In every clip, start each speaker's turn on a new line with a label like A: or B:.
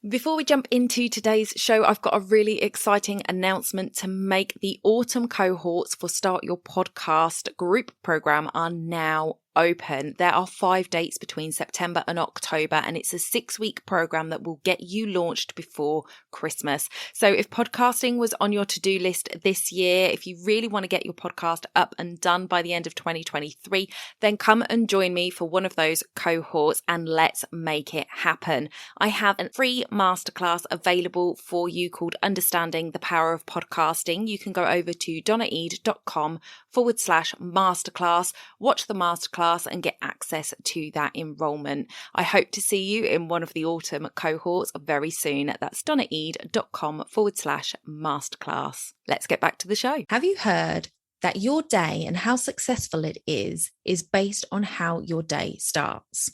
A: Before we jump into today's show, I've got a really exciting announcement to make. The autumn cohorts for Start Your Podcast group program are now open. There are 5 dates between September and October, and it's a 6-week program that will get you launched before Christmas. So if podcasting was on your to-do list this year, if you really want to get your podcast up and done by the end of 2023, then come and join me for one of those cohorts and let's make it happen. I have a free masterclass available for you called Understanding the Power of Podcasting. You can go over to donnaeade.com/masterclass, watch the masterclass and get access to that enrollment. I hope to see you in one of the autumn cohorts very soon. That's donnaeade.com/masterclass. Let's get back to the show.
B: Have you heard that your day and how successful it is based on how your day starts?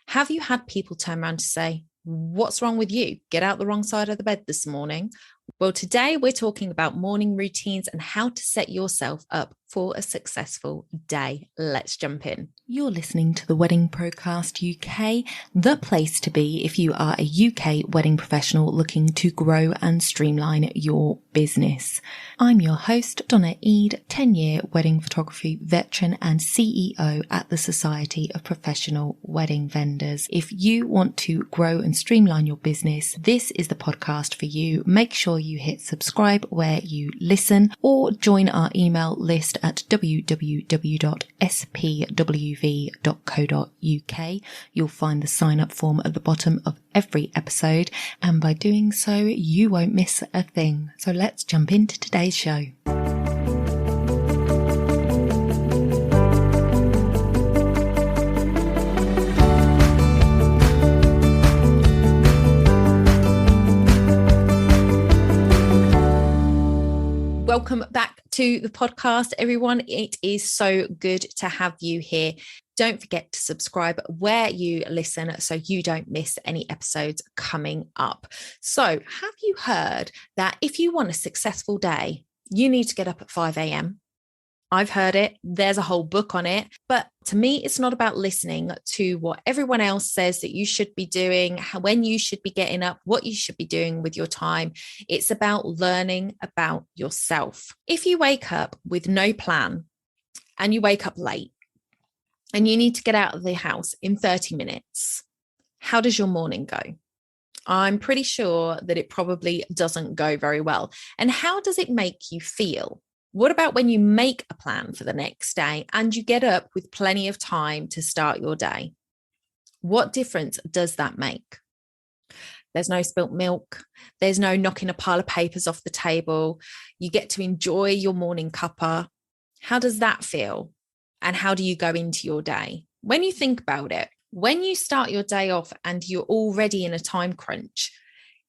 B: Have you had people turn around to say, "What's wrong with you? Get out the wrong side of the bed this morning"? Well, today we're talking about morning routines and how to set yourself up for a successful day. Let's jump in.
A: You're listening to the Wedding Procast UK, the place to be if you are a UK wedding professional looking to grow and streamline your business. I'm your host, Donna Eade, 10-year wedding photography veteran and CEO at the Society of Professional Wedding Vendors. If you want to grow and streamline your business, this is the podcast for you. Make sure you hit subscribe where you listen or join our email list at www.spwv.co.uk. You'll find the sign up form at the bottom of every episode, and by doing so, you won't miss a thing. So let's jump into today's show.
B: Welcome back to the podcast, everyone. It is so good to have you here. Don't forget to subscribe where you listen so you don't miss any episodes coming up. So, have you heard that if you want a successful day, you need to get up at 5 a.m.? I've heard it. There's a whole book on it. But to me, it's not about listening to what everyone else says that you should be doing, when you should be getting up, what you should be doing with your time. It's about learning about yourself. If you wake up with no plan and you wake up late and you need to get out of the house in 30 minutes, how does your morning go? I'm pretty sure that it probably doesn't go very well. And how does it make you feel? What about when you make a plan for the next day and you get up with plenty of time to start your day? What difference does that make? There's no spilt milk. There's no knocking a pile of papers off the table. You get to enjoy your morning cuppa. How does that feel? And how do you go into your day? When you think about it, when you start your day off and you're already in a time crunch,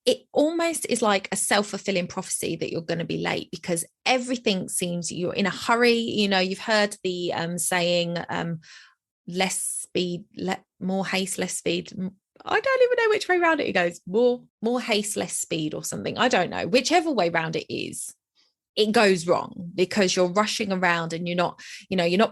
B: it almost is like a self-fulfilling prophecy that you're going to be late because everything seems you're in a hurry. You know, you've heard the saying, less speed, more haste, less speed. I don't even know which way around it goes. More haste, less speed or something. I don't know. Whichever way around it is, it goes wrong because you're rushing around and you're not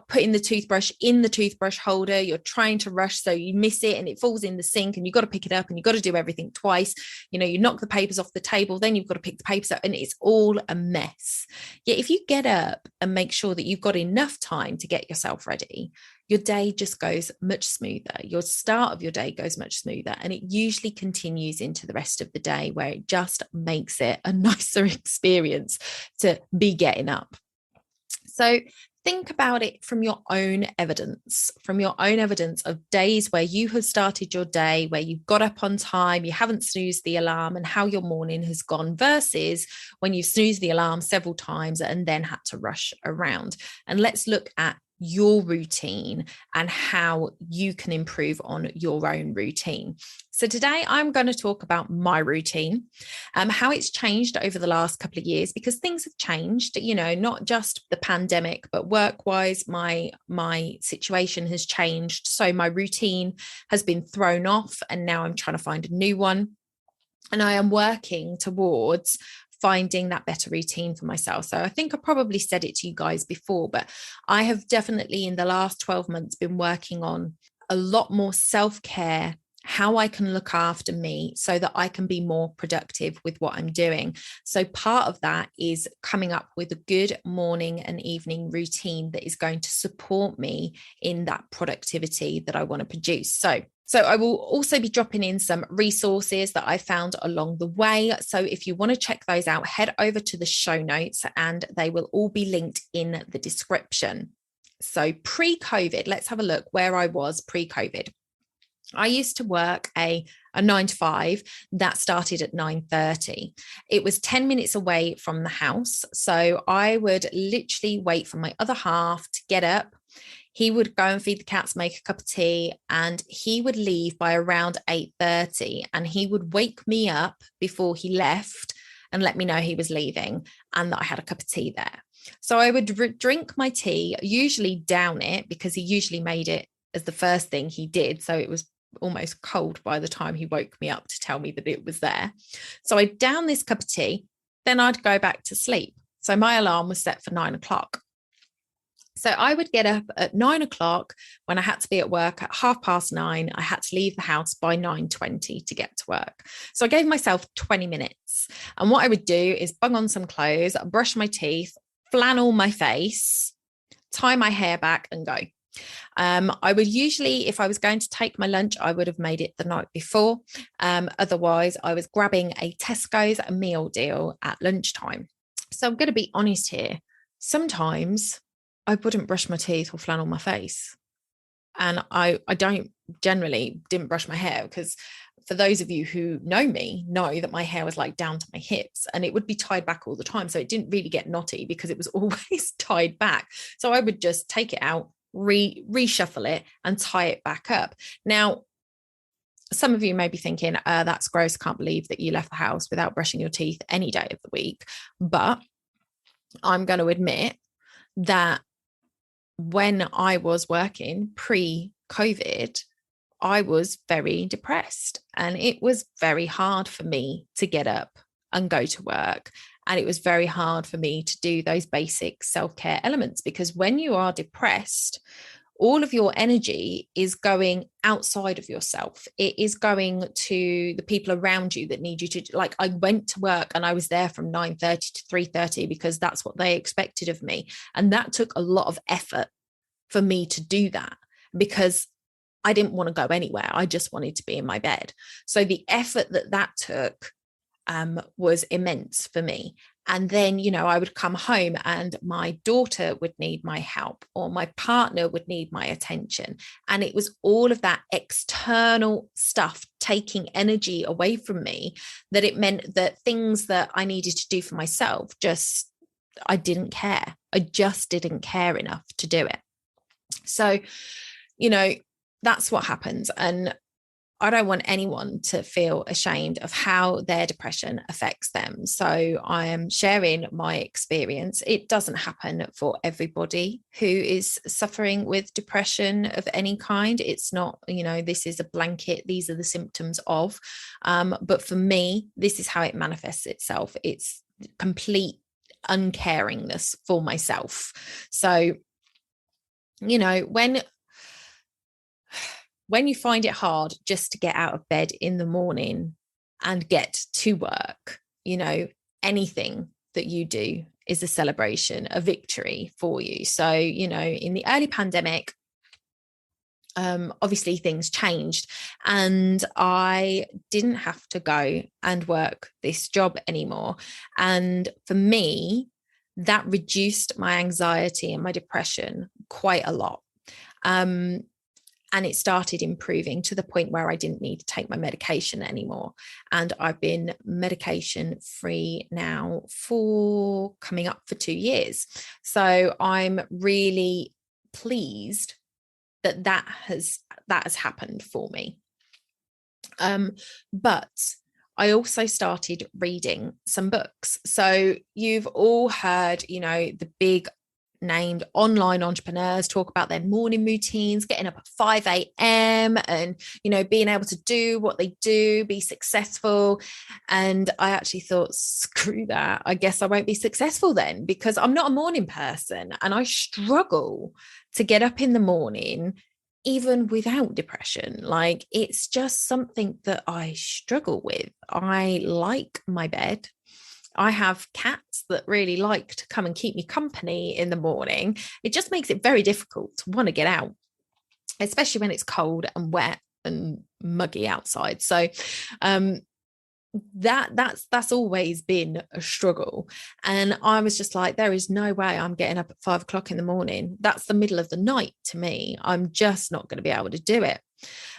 B: putting the toothbrush in the toothbrush holder. You're trying to rush, so you miss it and it falls in the sink and you've got to pick it up and you've got to do everything twice. You knock the papers off the table, then you've got to pick the papers up and it's all a mess. Yet if you get up and make sure that you've got enough time to get yourself ready, your day just goes much smoother. Your start of your day goes much smoother, and it usually continues into the rest of the day where it just makes it a nicer experience to be getting up. So think about it from your own evidence of days where you have started your day, where you've got up on time, you haven't snoozed the alarm, and how your morning has gone versus when you've snoozed the alarm several times and then had to rush around. And let's look at your routine and how you can improve on your own routine. So today I'm going to talk about my routine, how it's changed over the last couple of years, because things have changed, not just the pandemic, but work-wise, my situation has changed. So my routine has been thrown off and now I'm trying to find a new one. And I am working towards finding that better routine for myself. So I think I probably said it to you guys before, but I have definitely in the last 12 months been working on a lot more self-care how I can look after me so that I can be more productive with what I'm doing. So part of that is coming up with a good morning and evening routine that is going to support me in that productivity that I want to produce. So I will also be dropping in some resources that I found along the way. So if you want to check those out, head over to the show notes and they will all be linked in the description. So pre-COVID, let's have a look where I was pre-COVID. I used to work a 9 to 5 that started at 9:30. It was 10 minutes away from the house. So I would literally wait for my other half to get up. He would go and feed the cats, make a cup of tea, and he would leave by around 8:30. And he would wake me up before he left and let me know he was leaving and that I had a cup of tea there. So I would drink my tea, usually down it, because he usually made it as the first thing he did. So it was almost cold by the time he woke me up to tell me that it was there. So I'd down this cup of tea, then I'd go back to sleep. So my alarm was set for 9 o'clock. So I would get up at 9 o'clock when I had to be at work at 9:30. I had to leave the house by 9:20 to get to work. So I gave myself 20 minutes. And what I would do is bung on some clothes, brush my teeth, flannel my face, tie my hair back and go. I would usually, if I was going to take my lunch, I would have made it the night before. Otherwise, I was grabbing a Tesco's meal deal at lunchtime. So I'm going to be honest here. Sometimes I wouldn't brush my teeth or flannel my face. And I didn't brush my hair, because for those of you who know me know that my hair was like down to my hips and it would be tied back all the time. So it didn't really get knotty because it was always tied back. So I would just take it out, reshuffle it and tie it back up. Now, some of you may be thinking, that's gross. Can't believe that you left the house without brushing your teeth any day of the week. But I'm going to admit that when I was working pre-COVID, I was very depressed and it was very hard for me to get up and go to work. And it was very hard for me to do those basic self-care elements, because when you are depressed, all of your energy is going outside of yourself. It is going to the people around you that need you to, like, I went to work and I was there from 9:30 to 3:30 because that's what they expected of me. And that took a lot of effort for me to do that, because I didn't want to go anywhere. I just wanted to be in my bed. So the effort that took was immense for me. And then, I would come home and my daughter would need my help, or my partner would need my attention. And it was all of that external stuff taking energy away from me, that it meant that things that I needed to do for myself, I didn't care. I just didn't care enough to do it. So, that's what happens. And I don't want anyone to feel ashamed of how their depression affects them. So I am sharing my experience. It doesn't happen for everybody who is suffering with depression of any kind. It's not, this is a blanket. These are the symptoms of. But for me, this is how it manifests itself. It's complete uncaringness for myself. So, when you find it hard just to get out of bed in the morning and get to work, anything that you do is a celebration, a victory for you. So, in the early pandemic, obviously things changed and I didn't have to go and work this job anymore. And for me, that reduced my anxiety and my depression quite a lot. And it started improving to the point where I didn't need to take my medication anymore. And I've been medication free now for coming up for 2 years. So I'm really pleased that has happened for me. But I also started reading some books. So you've all heard, the big named online entrepreneurs talk about their morning routines, getting up at 5 a.m. and, being able to do what they do, be successful. And I actually thought, screw that. I guess I won't be successful then, because I'm not a morning person and I struggle to get up in the morning even without depression. Like, it's just something that I struggle with. I like my bed. I have cats that really like to come and keep me company in the morning. It just makes it very difficult to want to get out, especially when it's cold and wet and muggy outside. So that's always been a struggle. And I was just like, there is no way I'm getting up at 5 o'clock in the morning. That's the middle of the night to me. I'm just not going to be able to do it.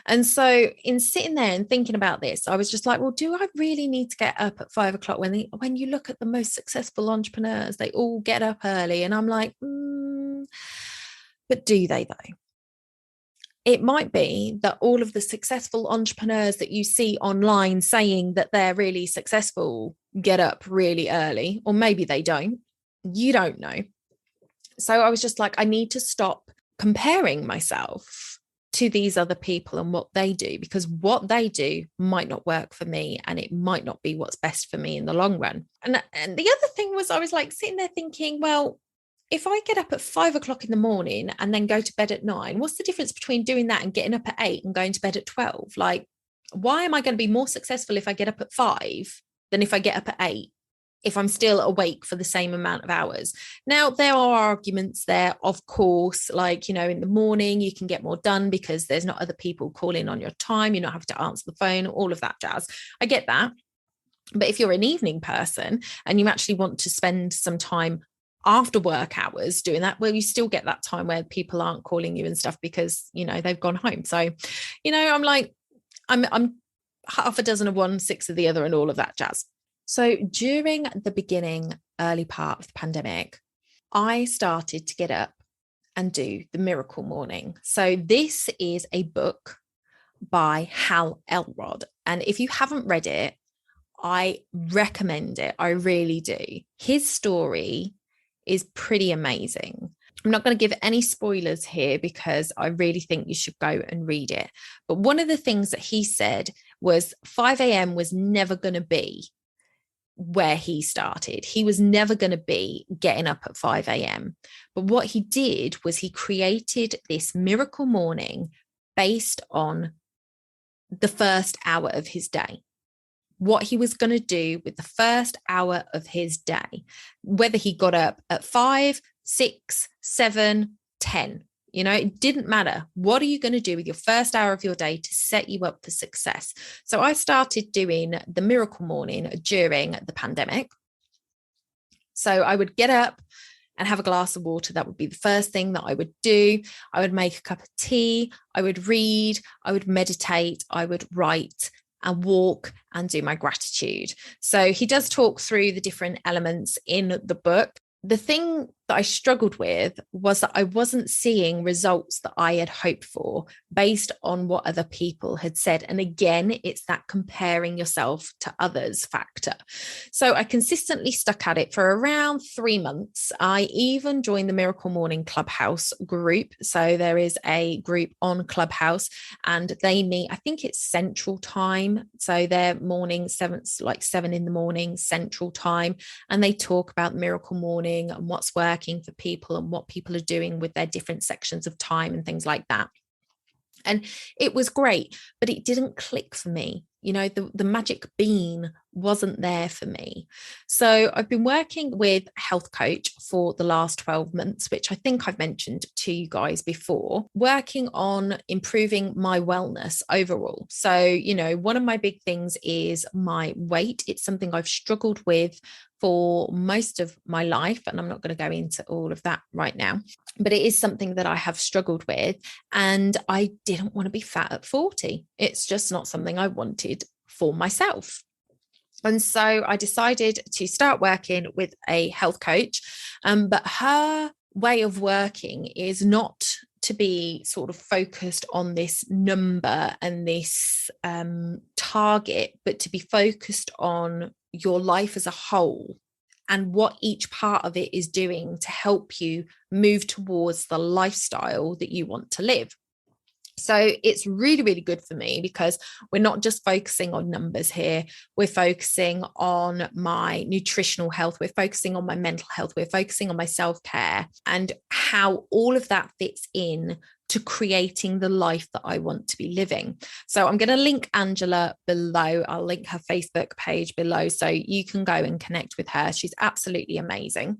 B: And so in sitting there and thinking about this, I was just like, well, do I really need to get up at 5 o'clock when you look at the most successful entrepreneurs, they all get up early? And I'm like, but do they though? It might be that all of the successful entrepreneurs that you see online saying that they're really successful get up really early, or maybe they don't. You don't know. So I was just like, I need to stop comparing myself to these other people and what they do, because what they do might not work for me, and it might not be what's best for me in the long run. And the other thing was, I was like sitting there thinking, well, if I get up at 5 o'clock in the morning and then go to bed at 9, what's the difference between doing that and getting up at 8 and going to bed at 12? Like, why am I going to be more successful if I get up at 5 than if I get up at 8, if I'm still awake for the same amount of hours? Now, there are arguments there, of course, like, you know, in the morning you can get more done because there's not other people calling on your time. You're not having to answer the phone, all of that jazz. I get that. But if you're an evening person and you actually want to spend some time after work hours doing that, well, you still get that time where people aren't calling you and stuff because, you know, they've gone home. So, you know, I'm like, I'm half a dozen of one, six of the other, and all of that jazz. So during the beginning, early part of the pandemic, I started to get up and do the Miracle Morning. So this is a book by Hal Elrod. And if you haven't read it, I recommend it. I really do. His story is pretty amazing. I'm not going to give any spoilers here because I really think you should go and read it. But one of the things that he said was 5 a.m. was never going to be where he started. He was never going to be getting up at 5 a.m. But what he did was he created this miracle morning based on the first hour of his day. What he was going to do with the first hour of his day, whether he got up at 5, 6, 7, 10, you know, it didn't matter. What are you going to do with your first hour of your day to set you up for success? So I started doing the Miracle Morning during the pandemic. So I would get up and have a glass of water. That would be the first thing that I would do. I would make a cup of tea. I would read. I would meditate. I would write and walk and do my gratitude. So he does talk through the different elements in the book. The thing that I struggled with was that I wasn't seeing results that I had hoped for based on what other people had said. And again, it's that comparing yourself to others factor. So I consistently stuck at it for around 3 months. I even joined the Miracle Morning Clubhouse group. So there is a group on Clubhouse and they meet, I think it's Central Time. So they're morning, 7 in the morning, Central Time. And they talk about Miracle Morning and what's working for people and what people are doing with their different sections of time and things like that. And it was great, but it didn't click for me. You know, the magic bean wasn't there for me. So I've been working with a health coach for the last 12 months, which I think I've mentioned to you guys before, working on improving my wellness overall. So, you know, one of my big things is my weight. It's something I've struggled with for most of my life. And I'm not going to go into all of that right now, but it is something that I have struggled with. And I didn't want to be fat at 40. It's just not something I wanted for myself. And so I decided to start working with a health coach. But her way of working is not to be sort of focused on this number and this target, but to be focused on your life as a whole and what each part of it is doing to help you move towards the lifestyle that you want to live. So it's really, really good for me because we're not just focusing on numbers here. We're focusing on my nutritional health. We're focusing on my mental health. We're focusing on my self-care and how all of that fits in to creating the life that I want to be living. So I'm going to link Angela below. I'll link her Facebook page below so you can go and connect with her. She's absolutely amazing.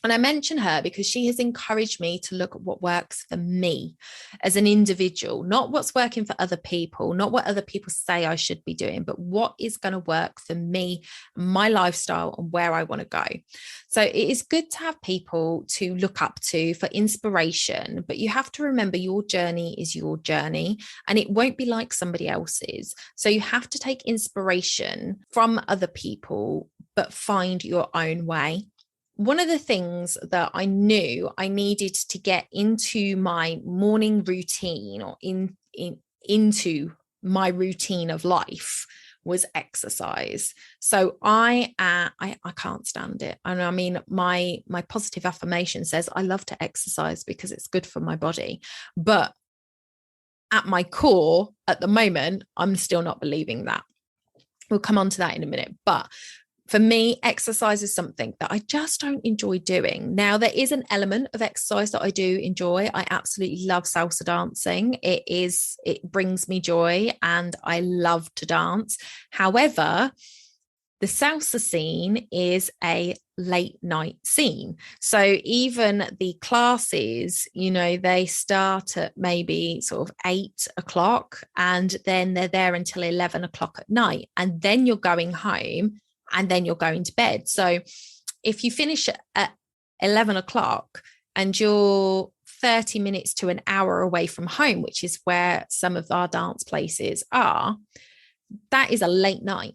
B: And I mention her because she has encouraged me to look at what works for me as an individual, not what's working for other people, not what other people say I should be doing, but what is going to work for me, my lifestyle, and where I want to go. So it is good to have people to look up to for inspiration, but you have to remember your journey is your journey and it won't be like somebody else's. So you have to take inspiration from other people, but find your own way. One of the things that I knew I needed to get into my morning routine or into my routine of life was exercise. So I can't stand it. And I mean, my positive affirmation says I love to exercise because it's good for my body. But at my core, at the moment, I'm still not believing that. We'll come on to that in a minute. But for me, exercise is something that I just don't enjoy doing. Now, there is an element of exercise that I do enjoy. I absolutely love salsa dancing. It brings me joy and I love to dance. However, the salsa scene is a late night scene. So even the classes, they start at maybe sort of 8 o'clock and then they're there until 11 o'clock at night. And then you're going home and then you're going to bed. So if you finish at 11 o'clock and you're 30 minutes to an hour away from home, which is where some of our dance places are, that is a late night.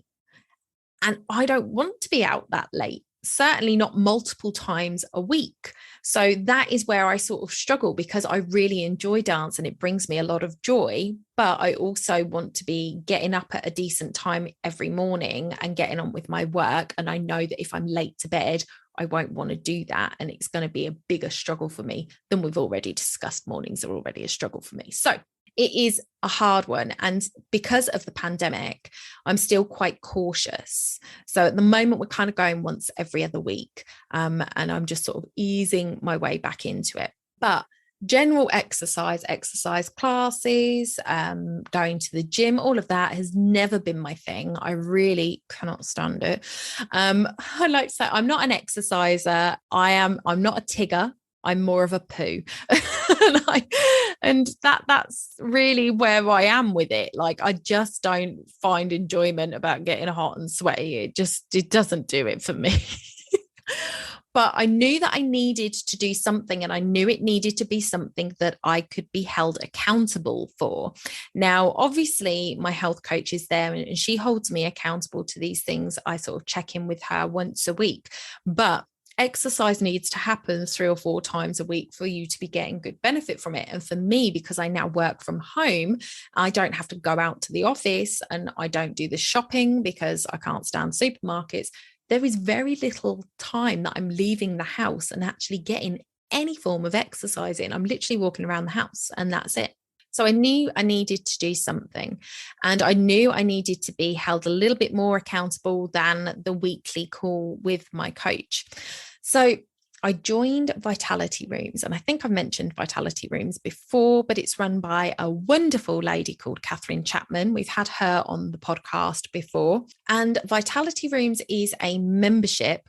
B: And I don't want to be out that late, certainly not multiple times a week. So that is where I sort of struggle because I really enjoy dance and it brings me a lot of joy. But I also want to be getting up at a decent time every morning and getting on with my work. And I know that if I'm late to bed, I won't want to do that. And it's going to be a bigger struggle for me than we've already discussed. Mornings are already a struggle for me. So it is a hard one. And because of the pandemic, I'm still quite cautious. So at the moment, we're kind of going once every other week. And I'm just sort of easing my way back into it. But general exercise classes, going to the gym, all of that has never been my thing. I really cannot stand it. I like to say I'm not an exerciser. I'm not a tigger. I'm more of a poo. and that's really where I am with it. Like, I just don't find enjoyment about getting hot and sweaty. It doesn't do it for me. But I knew that I needed to do something, and I knew it needed to be something that I could be held accountable for. Now, obviously, my health coach is there and she holds me accountable to these things. I sort of check in with her once a week, but exercise needs to happen 3 or 4 times a week for you to be getting good benefit from it. And for me, because I now work from home, I don't have to go out to the office and I don't do the shopping because I can't stand supermarkets. There is very little time that I'm leaving the house and actually getting any form of exercise in. I'm literally walking around the house and that's it. So I knew I needed to do something, and I knew I needed to be held a little bit more accountable than the weekly call with my coach. So I joined Vitality Rooms, and I think I've mentioned Vitality Rooms before, but it's run by a wonderful lady called Catherine Chapman. We've had her on the podcast before, and Vitality Rooms is a membership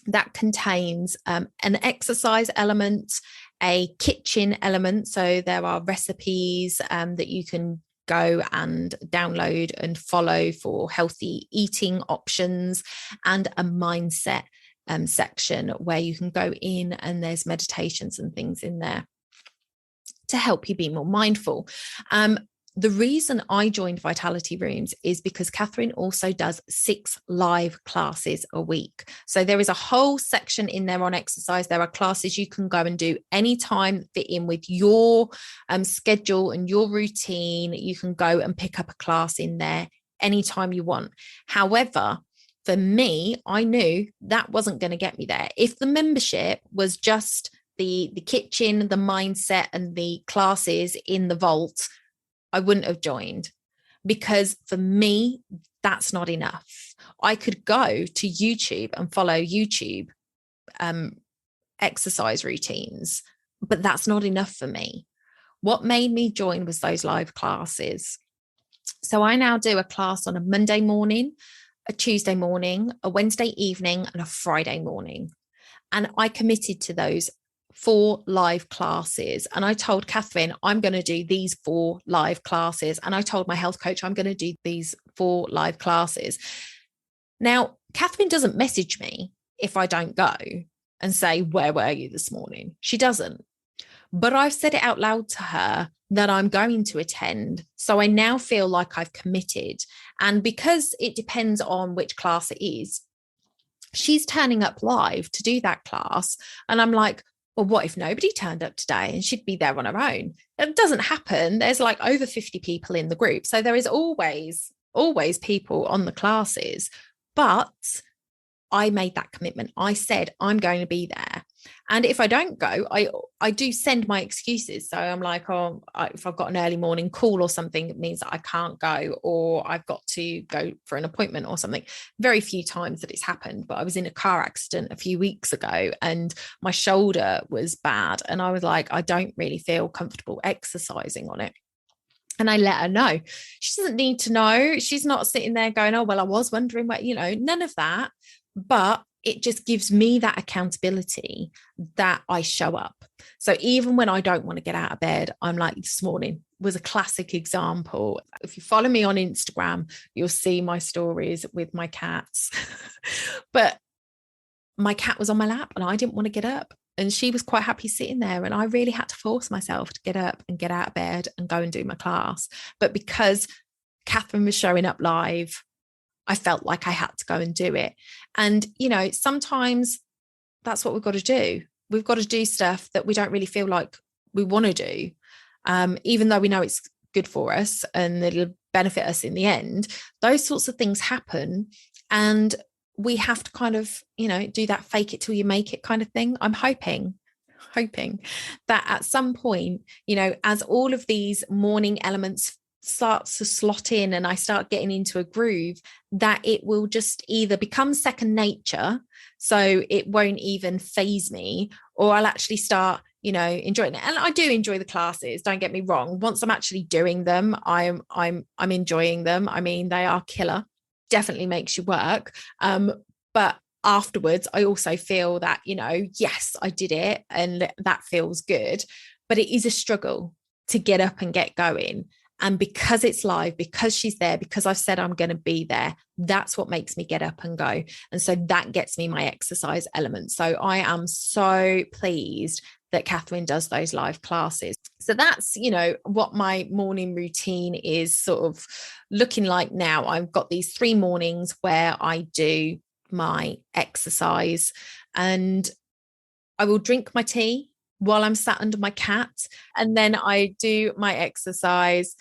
B: that contains an exercise element, a kitchen element. So there are recipes that you can go and download and follow for healthy eating options, and a mindset section where you can go in and there's meditations and things in there to help you be more mindful. The reason I joined Vitality Rooms is because Catherine also does 6 live classes a week. So there is a whole section in there on exercise. There are classes you can go and do anytime, fit in with your schedule and your routine. You can go and pick up a class in there anytime you want. However, for me, I knew that wasn't going to get me there. If the membership was just the kitchen, the mindset, and the classes in the vault, I wouldn't have joined, because for me, that's not enough. I could go to YouTube and follow YouTube exercise routines, but that's not enough for me. What made me join was those live classes. So I now do a class on a Monday morning, a Tuesday morning, a Wednesday evening, and a Friday morning. And I committed to those 4 live classes. And I told Catherine, I'm going to do these 4 live classes. And I told my health coach, I'm going to do these 4 live classes. Now, Catherine doesn't message me if I don't go and say, where were you this morning? She doesn't. But I've said it out loud to her that I'm going to attend. So I now feel like I've committed. And because it depends on which class it is, she's turning up live to do that class. And I'm like, well, what if nobody turned up today and she'd be there on her own? It doesn't happen. There's like over 50 people in the group. So there is always people on the classes. But I made that commitment. I said, I'm going to be there. And if I don't go, I do send my excuses. So I'm like, if I've got an early morning call or something, it means that I can't go, or I've got to go for an appointment or something. Very few times that it's happened, but I was in a car accident a few weeks ago and my shoulder was bad. And I was like, I don't really feel comfortable exercising on it. And I let her know. She doesn't need to know. She's not sitting there going, oh, well, I was wondering what, none of that. But it just gives me that accountability that I show up. So even when I don't want to get out of bed, I'm like, this morning was a classic example. If you follow me on Instagram, you'll see my stories with my cats. But my cat was on my lap and I didn't want to get up. And she was quite happy sitting there. And I really had to force myself to get up and get out of bed and go and do my class. But because Catherine was showing up live, I felt like I had to go and do it. And, sometimes that's what we've got to do. We've got to do stuff that we don't really feel like we want to do, even though we know it's good for us and it'll benefit us in the end. Those sorts of things happen. And we have to kind of, do that fake it till you make it kind of thing. I'm hoping that at some point, as all of these morning elements starts to slot in and I start getting into a groove, that it will just either become second nature, so it won't even faze me, or I'll actually start, enjoying it. And I do enjoy the classes, don't get me wrong. Once I'm actually doing them, I'm enjoying them. I mean, they are killer, definitely makes you work. But afterwards, I also feel that, yes, I did it and that feels good, but it is a struggle to get up and get going. And because it's live, because she's there, because I've said I'm going to be there, that's what makes me get up and go. And so that gets me my exercise element. So I am so pleased that Catherine does those live classes. So that's, what my morning routine is sort of looking like now. I've got these 3 mornings where I do my exercise and I will drink my tea while I'm sat under my cat. And then I do my exercise.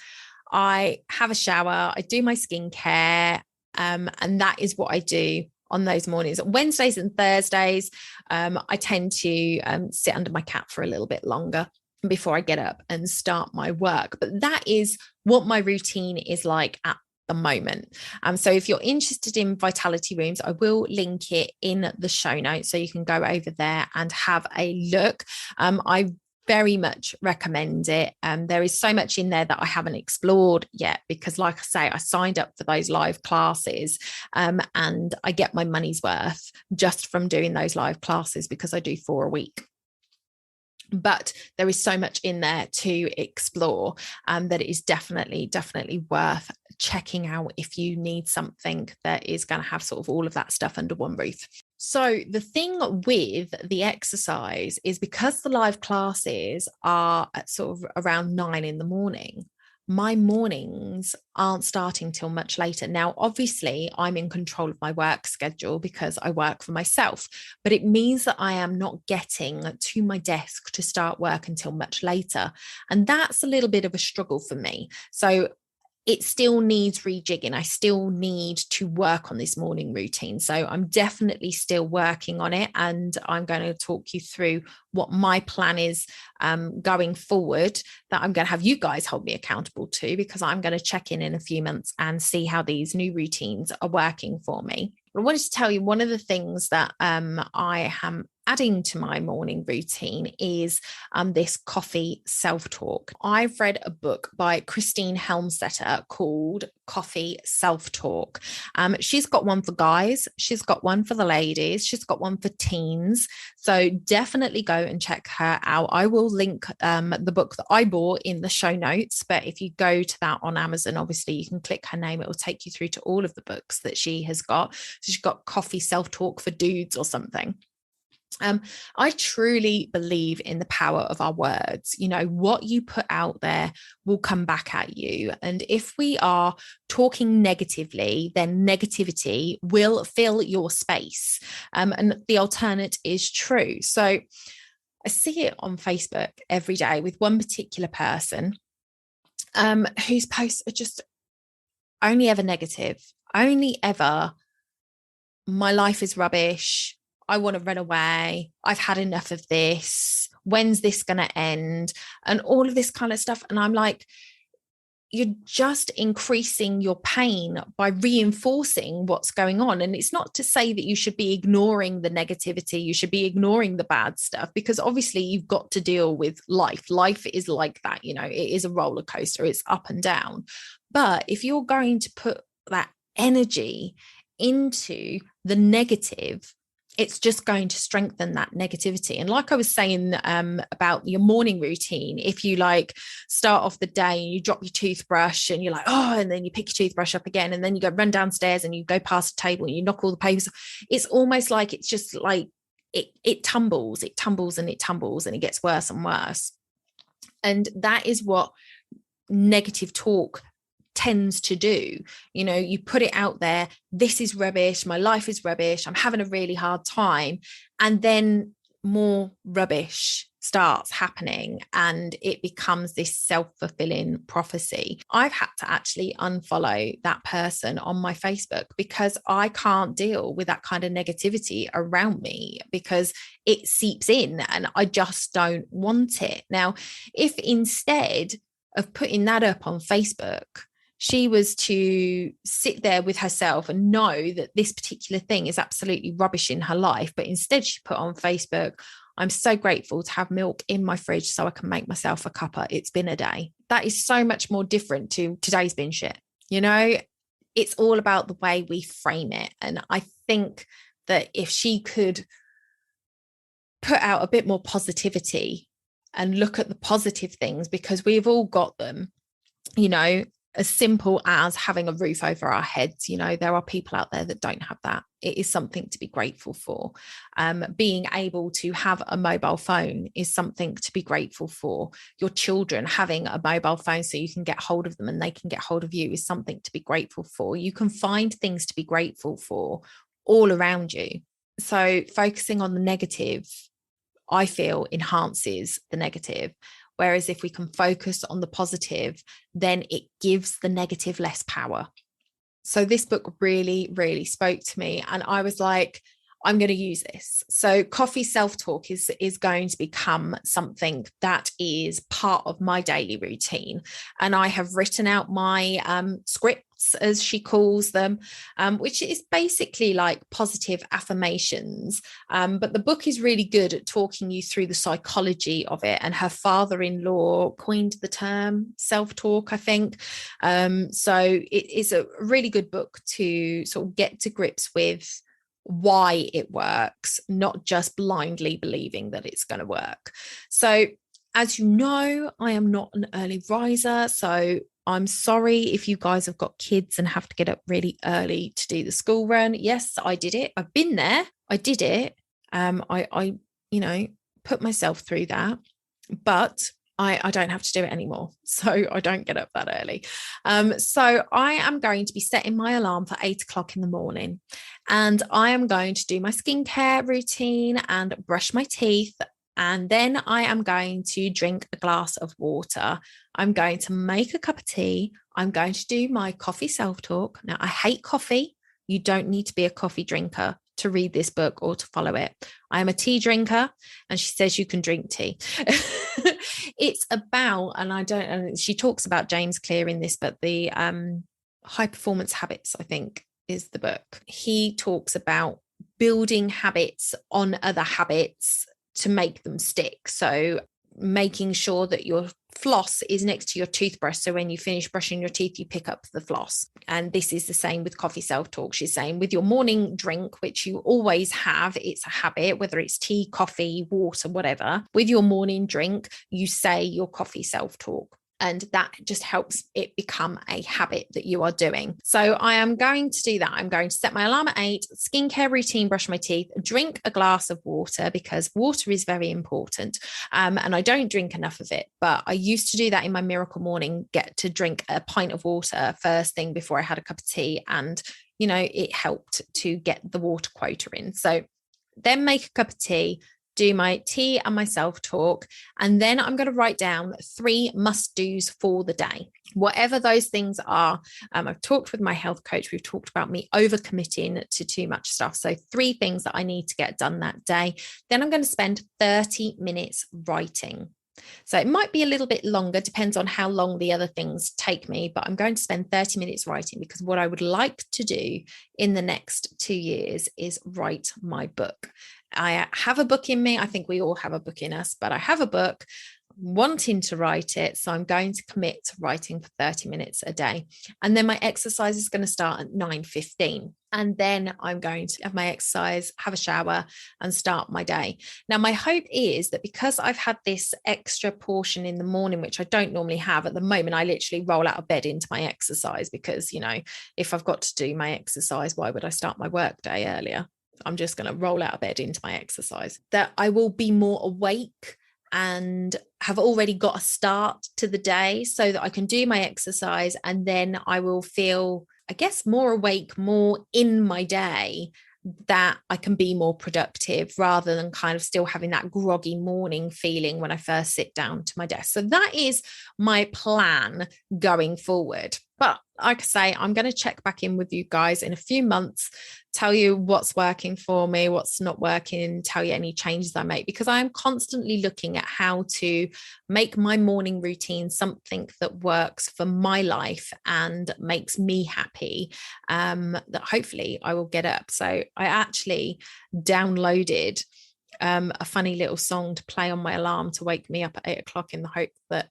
B: I have a shower. I do my skincare. And that is what I do on those mornings. Wednesdays and Thursdays, I tend to sit under my cat for a little bit longer before I get up and start my work. But that is what my routine is like at the moment. So if you're interested in Vitality Rooms, I will link it in the show notes so you can go over there and have a look. I very much recommend it. There is so much in there that I haven't explored yet because, like I say, I signed up for those live classes and I get my money's worth just from doing those live classes because I do 4 a week. But there is so much in there to explore that it is definitely worth checking out if you need something that is going to have sort of all of that stuff under one roof. So the thing with the exercise is because the live classes are at sort of around 9 in the morning, my mornings aren't starting till much later. Now, obviously, I'm in control of my work schedule because I work for myself, but it means that I am not getting to my desk to start work until much later. And that's a little bit of a struggle for me. So it still needs rejigging. I still need to work on this morning routine. So I'm definitely still working on it. And I'm going to talk you through what my plan is going forward, that I'm going to have you guys hold me accountable to, because I'm going to check in a few months and see how these new routines are working for me. I wanted to tell you one of the things that I am adding to my morning routine is this coffee self-talk. I've read a book by Christine Helmstetter called Coffee Self-Talk. She's got one for guys, she's got one for the ladies, she's got one for teens. So definitely go and check her out. I will link the book that I bought in the show notes, but if you go to that on Amazon, obviously you can click her name. It will take you through to all of the books that she has got. So she's got Coffee Self-Talk for Dudes or something. I truly believe in the power of our words. You know, what you put out there will come back at you. And if we are talking negatively, then negativity will fill your space. And the alternate is true. So I see it on Facebook every day with one particular person whose posts are just only ever negative, only ever, my life is rubbish, I want to run away, I've had enough of this, when's this going to end, and all of this kind of stuff. And I'm like, you're just increasing your pain by reinforcing what's going on. And it's not to say that you should be ignoring the negativity, you should be ignoring the bad stuff, because obviously you've got to deal with life. Life is like that, you know, it is a roller coaster, it's up and down. But if you're going to put that energy into the negative, it's just going to strengthen that negativity. And like I was saying about your morning routine, if you like start off the day and you drop your toothbrush and you're like, oh, and then you pick your toothbrush up again, and then you go run downstairs and you go past the table and you knock all the papers, it's almost like it's just like it tumbles and it tumbles and it gets worse and worse. And that is what negative talk tends to do. You know, you put it out there, this is rubbish, my life is rubbish, I'm having a really hard time, and then more rubbish starts happening and it becomes this self-fulfilling prophecy. I've had to actually unfollow that person on my Facebook because I can't deal with that kind of negativity around me, because it seeps in and I just don't want it. Now, if instead of putting that up on Facebook, she was to sit there with herself and know that this particular thing is absolutely rubbish in her life, but instead she put on Facebook, I'm so grateful to have milk in my fridge so I can make myself a cuppa. It's been a day. That is so much more different to today's been shit. You know, it's all about the way we frame it. And I think that if she could put out a bit more positivity and look at the positive things, because we've all got them, you know, as simple as having a roof over our heads. You know, there are people out there that don't have that. It is something to be grateful for. Being able to have a mobile phone is something to be grateful for. Your children having a mobile phone so you can get hold of them and they can get hold of you is something to be grateful for. You can find things to be grateful for all around you. So focusing on the negative, I feel, enhances the negative. Whereas if we can focus on the positive, then it gives the negative less power. So this book really, really spoke to me. And I was like, I'm going to use this. So coffee self-talk is going to become something that is part of my daily routine. And I have written out my scripts, as she calls them, which is basically like positive affirmations. But the book is really good at talking you through the psychology of it. And her father-in-law coined the term self-talk, I think. So it is a really good book to sort of get to grips with why it works, not just blindly believing that it's going to work. So as you know, I am not an early riser, so I'm sorry if you guys have got kids and have to get up really early to do the school run. Yes, I did it. I've been there. I did it. I you know, put myself through that, but I don't have to do it anymore. So I don't get up that early. So I am going to be setting my alarm for 8 o'clock in the morning, and I am going to do my skincare routine and brush my teeth. And then I am going to drink a glass of water. I'm going to make a cup of tea I'm going to do my coffee self-talk. Now, I hate coffee. You don't need to be a coffee drinker to read this book or to follow it. I am a tea drinker, and she says you can drink tea. It's about, and she talks about James Clear in this, but the High Performance Habits, I think, is the book. He talks about building habits on other habits to make them stick. So making sure that your floss is next to your toothbrush, so when you finish brushing your teeth you pick up the floss. And this is the same with coffee self-talk. She's saying with your morning drink, which you always have, it's a habit, whether it's tea, coffee, water, whatever, with your morning drink you say your coffee self-talk, and that just helps it become a habit that you are doing. So I am going to do that. I'm going to set my alarm at 8, skincare routine, brush my teeth, drink a glass of water, because water is very important. And I don't drink enough of it, but I used to do that in my miracle morning, get to drink a pint of water first thing before I had a cup of tea. And, you know, it helped to get the water quota in. So then make a cup of tea, do my tea and my self-talk, and then I'm going to write down 3 must-dos for the day, whatever those things are. I've talked with my health coach. We've talked about me overcommitting to too much stuff. So 3 things that I need to get done that day. Then I'm going to spend 30 minutes writing. So it might be a little bit longer, depends on how long the other things take me, but I'm going to spend 30 minutes writing, because what I would like to do in the next 2 years is write my book. I have a book in me. I think we all have a book in us, but I have a book wanting to write it. So I'm going to commit to writing for 30 minutes a day. And then my exercise is going to start at 9:15. And then I'm going to have my exercise, have a shower, and start my day. Now, my hope is that because I've had this extra portion in the morning, which I don't normally have at the moment, I literally roll out of bed into my exercise, because, you know, if I've got to do my exercise, why would I start my work day earlier? I'm just going to roll out of bed into my exercise. That I will be more awake and have already got a start to the day, so that I can do my exercise, and then I will feel, I guess, more awake, more in my day, that I can be more productive, rather than kind of still having that groggy morning feeling when I first sit down to my desk. So that is my plan going forward. But like I say, I'm going to check back in with you guys in a few months, tell you what's working for me, what's not working, tell you any changes I make, because I am constantly looking at how to make my morning routine something that works for my life and makes me happy, that hopefully I will get up. So I actually downloaded a funny little song to play on my alarm to wake me up at 8 o'clock, in the hope that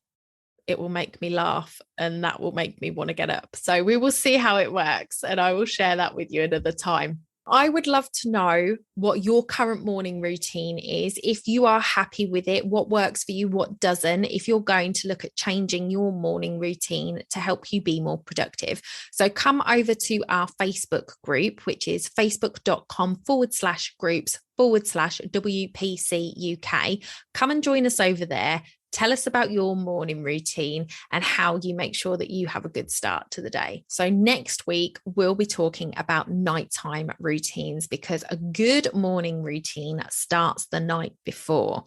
B: it will make me laugh and that will make me want to get up. So we will see how it works, and I will share that with you another time. I would love to know what your current morning routine is. If you are happy with it, what works for you, what doesn't, if you're going to look at changing your morning routine to help you be more productive. So come over to our Facebook group, which is facebook.com/groups/WPC UK. Come and join us over there. Tell us about your morning routine and how you make sure that you have a good start to the day. So next week, we'll be talking about nighttime routines, because a good morning routine starts the night before.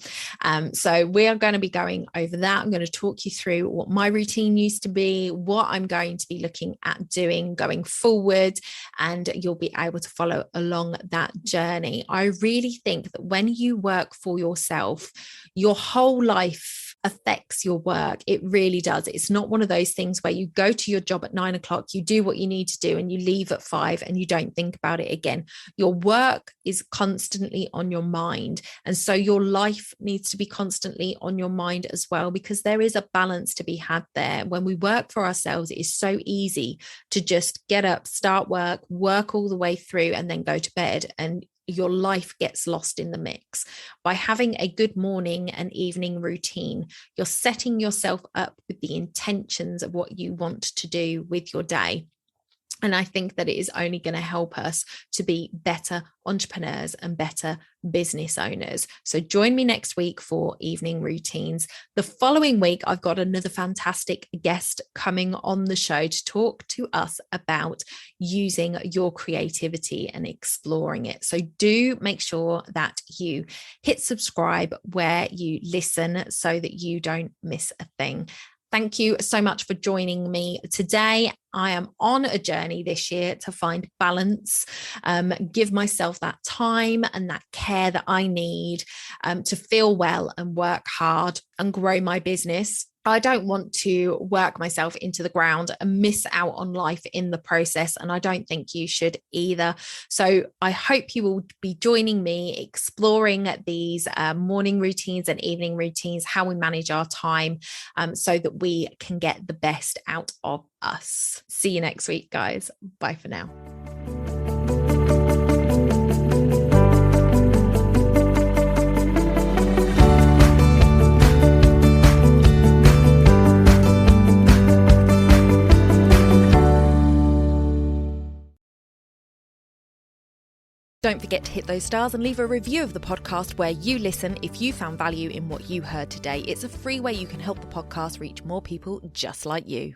B: So we are going to be going over that. I'm going to talk you through what my routine used to be, what I'm going to be looking at doing going forward, and you'll be able to follow along that journey. I really think that when you work for yourself, your whole life affects your work. It really does. It's not one of those things where you go to your job at 9 o'clock, you do what you need to do, and you leave at 5 and you don't think about it again. Your work is constantly on your mind. And so your life needs to be constantly on your mind as well, because there is a balance to be had there. When we work for ourselves, it is so easy to just get up, start work all the way through, and then go to bed, and your life gets lost in the mix. By having a good morning and evening routine, you're setting yourself up with the intentions of what you want to do with your day. And I think that it is only going to help us to be better entrepreneurs and better business owners. So join me next week for evening routines. The following week, I've got another fantastic guest coming on the show to talk to us about using your creativity and exploring it. So do make sure that you hit subscribe where you listen, so that you don't miss a thing. Thank you so much for joining me today. I am on a journey this year to find balance, give myself that time and that care that I need to feel well and work hard and grow my business. I don't want to work myself into the ground and miss out on life in the process. And I don't think you should either. So I hope you will be joining me exploring these morning routines and evening routines, how we manage our time so that we can get the best out of us. See you next week, guys. Bye for now.
A: Don't forget to hit those stars and leave a review of the podcast where you listen if you found value in what you heard today. It's a free way you can help the podcast reach more people just like you.